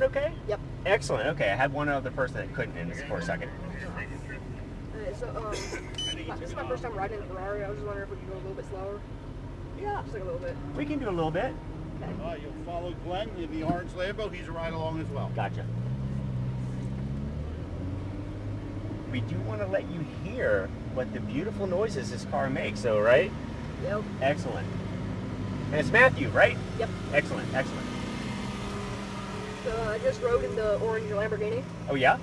okay? Yep. Excellent. Okay, I had one other person that couldn't in this for a second. This is my first time riding a Ferrari. I was just wondering if we could go a little bit slower. Yeah. Just like a little bit. We can do a little bit. Okay. You'll follow Glenn in the orange Lambo. He's a ride along as well. Gotcha. We do want to let you hear what the beautiful noises this car makes, though, right? Yep. Excellent. And it's Matthew, right? Yep. Excellent, excellent. So I just rode in the orange Lamborghini. Oh, yeah?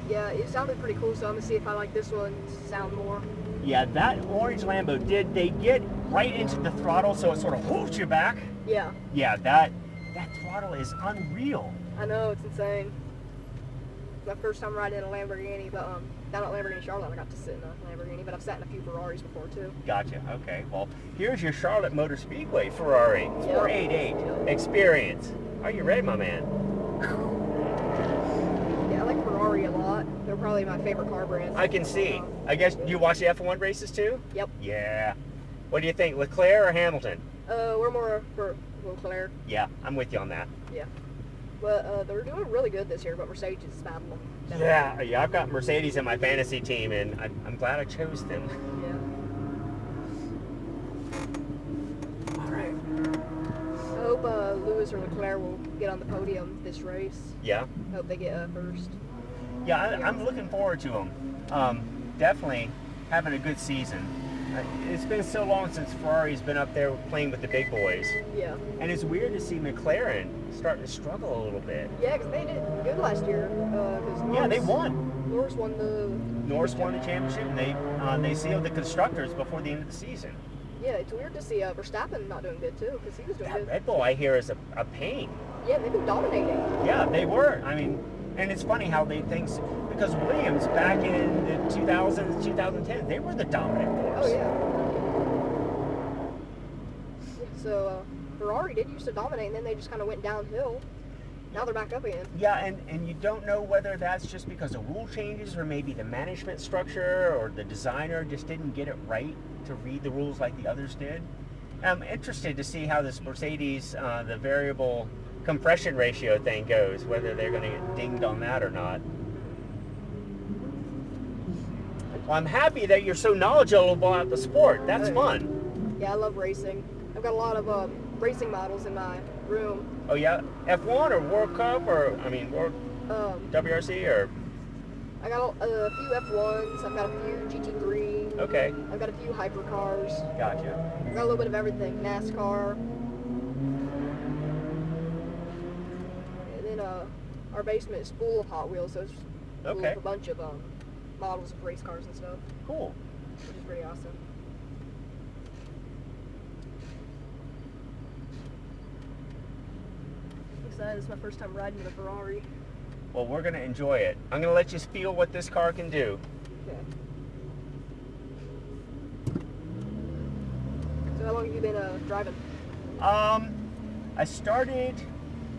Yeah, it sounded pretty cool, so I'm going to see if I like this one sound more. Yeah, that orange Lambo, did they get right into the throttle so it sort of holds you back? Yeah. Yeah, that throttle is unreal. I know, it's insane. It's my first time riding in a Lamborghini, but down at Lamborghini Charlotte I got to sit in a Lamborghini, but I've sat in a few Ferraris before too. Gotcha, okay. Well, here's your Charlotte Motor Speedway Ferrari 488 experience. Are you ready, my man? Yeah, I like Ferrari a lot. They're probably my favorite car brand. I can see. I guess you watch the F1 races too? Yep. Yeah. What do you think, Leclerc or Hamilton? We're more for Leclerc. Yeah, I'm with you on that. Yeah. But they're doing really good this year, but Mercedes is battling them. Yeah, I've got Mercedes in my fantasy team, and I'm glad I chose them. Yeah. All right. I hope Lewis or Leclerc will get on the podium this race. Yeah? I hope they get first. Yeah, I'm looking forward to them. Definitely having a good season. It's been so long since Ferrari's been up there playing with the big boys. Yeah. And it's weird to see McLaren starting to struggle a little bit. Yeah, because they did good last year. Yeah, they won. Norris won the championship, and they sealed the constructors before the end of the season. Yeah, it's weird to see Verstappen not doing good too, because he was doing That good. Red Bull, I hear, is a pain. Yeah, they've been dominating. Yeah, they were. I mean, and it's funny how they think, because Williams back in the 2000s, 2010, they were the dominant force. Oh yeah. So Ferrari did used to dominate, and then they just kind of went downhill. Now they're back up again. Yeah, and you don't know whether that's just because of rule changes or maybe the management structure or the designer just didn't get it right to read the rules like the others did. I'm interested to see how this Mercedes, the variable compression ratio thing goes, whether they're going to get dinged on that or not. Well, I'm happy that you're so knowledgeable about the sport. That's fun. Yeah, I love racing. I've got a lot of racing models in my room. Oh yeah, F1 or World Cup or WRC or? I got a few F1s. I've got a few GT3. Okay. I've got a few hypercars. Gotcha. I've got a little bit of everything. NASCAR. And then our basement is full of Hot Wheels, so it's full of a bunch of models of race cars and stuff. Cool. Which is pretty awesome. This is my first time riding with a Ferrari. Well, we're going to enjoy it. I'm going to let you feel what this car can do. Okay. So how long have you been driving? I started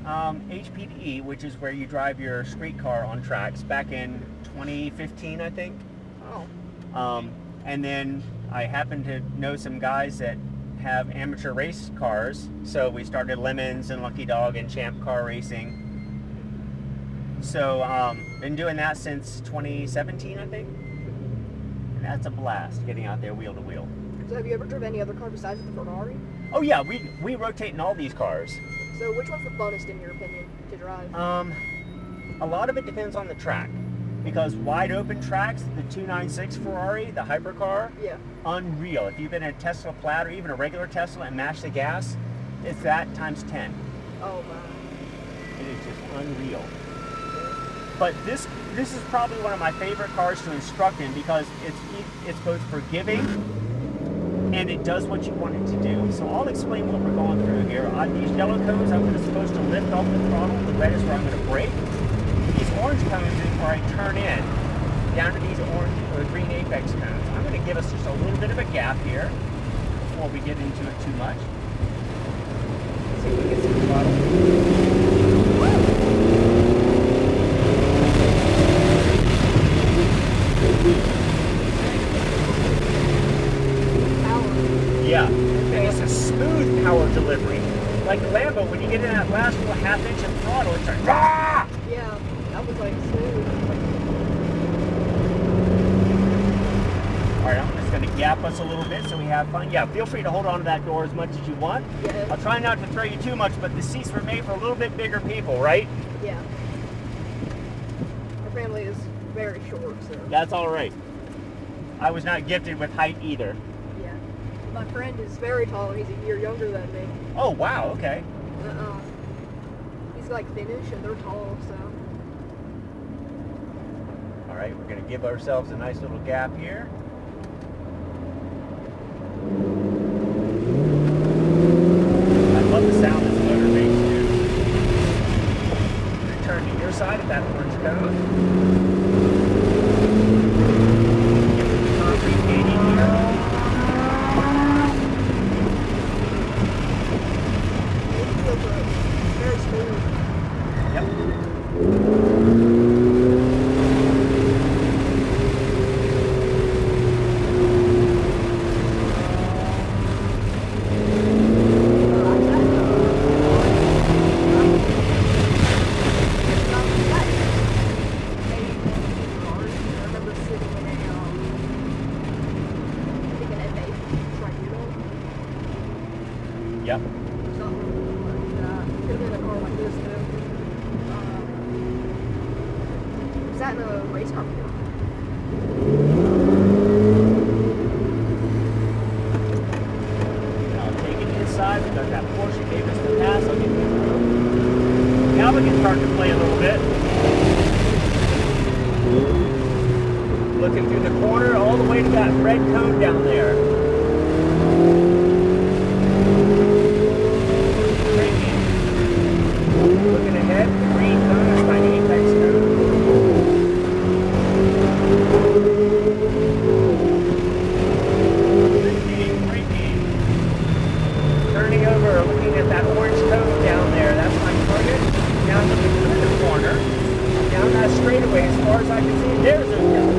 HPDE, which is where you drive your street car on tracks, back in 2015, I think. Oh. And then I happened to know some guys that have amateur race cars, so we started Lemons and Lucky Dog and Champ Car Racing. So been doing that since 2017, I think, and that's a blast, getting out there wheel to wheel. So have you ever driven any other car besides the Ferrari? Oh yeah, we rotate in all these cars. So which one's the funnest in your opinion to drive? A lot of it depends on the track. Because wide open tracks, the 296 Ferrari, the hypercar, yeah, unreal. If you've been in a Tesla Plaid or even a regular Tesla and mash the gas, it's that times 10. Oh man. It is just unreal. But this is probably one of my favorite cars to instruct in because it's both forgiving and it does what you want it to do. So I'll explain what we're going through here. On these yellow cones, I'm supposed to lift off the throttle. The red is where I'm going to brake. These orange cones is where I turn in down to these orange or green apex cones. I'm going to give us just a little bit of a gap here before we get into it too much. Let's see if we can get some throttle. Yeah, and it's a smooth power delivery. Like the Lambo, when you get in that last little half inch of throttle, it's like, rah! up us a little bit so we have fun. Yeah, feel free to hold on to that door as much as you want. Yeah. I'll try not to throw you too much, but the seats were made for a little bit bigger people, right? Yeah. Our family is very short, so. That's all right. I was not gifted with height either. Yeah. My friend is very tall. He's a year younger than me. Oh, wow, okay. He's like Finnish and they're tall, so. All right, we're going to give ourselves a nice little gap here. I love the sound this motor makes too. Turn to your side of that orange cone. Get the concrete gaining here. It feels very smooth. Yep. Yep. Was that in a race car before? I'll take it inside because that Porsche gave us the pass. I'll give you the room. Now we can start to play a little bit. Looking through the corner all the way to that red cone down there. Looking ahead, the green cone is my apex cone. Braking. Turning over, looking at that orange cone down there. That's my target. Now looking through the corner, down that straightaway as far as I can see. There's a cone.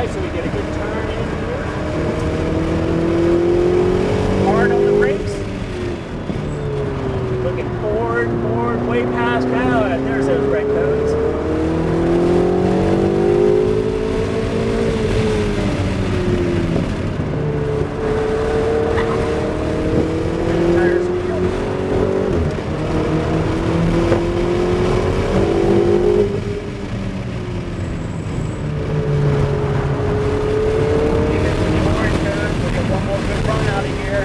So we get a good turn in here. Hard on the brakes. Looking forward, way past now, and there's those red cones. Tires wheel. One more good run out of here.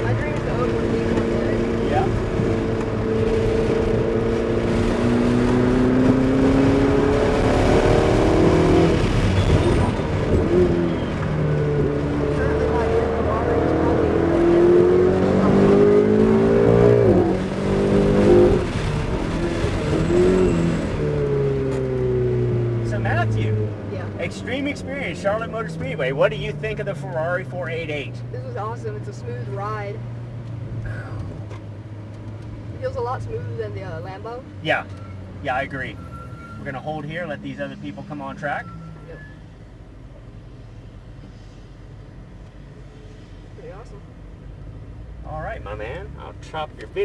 My dream is to own one of these one day. Yeah. Currently, my dream Ferrari is probably So Matthew, yeah. extreme experience, Charlotte Motor Speedway. What do you think of the Ferrari 488? This was awesome. It's a smooth ride. It feels a lot smoother than the Lambo. Yeah, I agree. We're gonna hold here, let these other people come on track. Yep. Pretty awesome. All right, my man. I'll chop your video.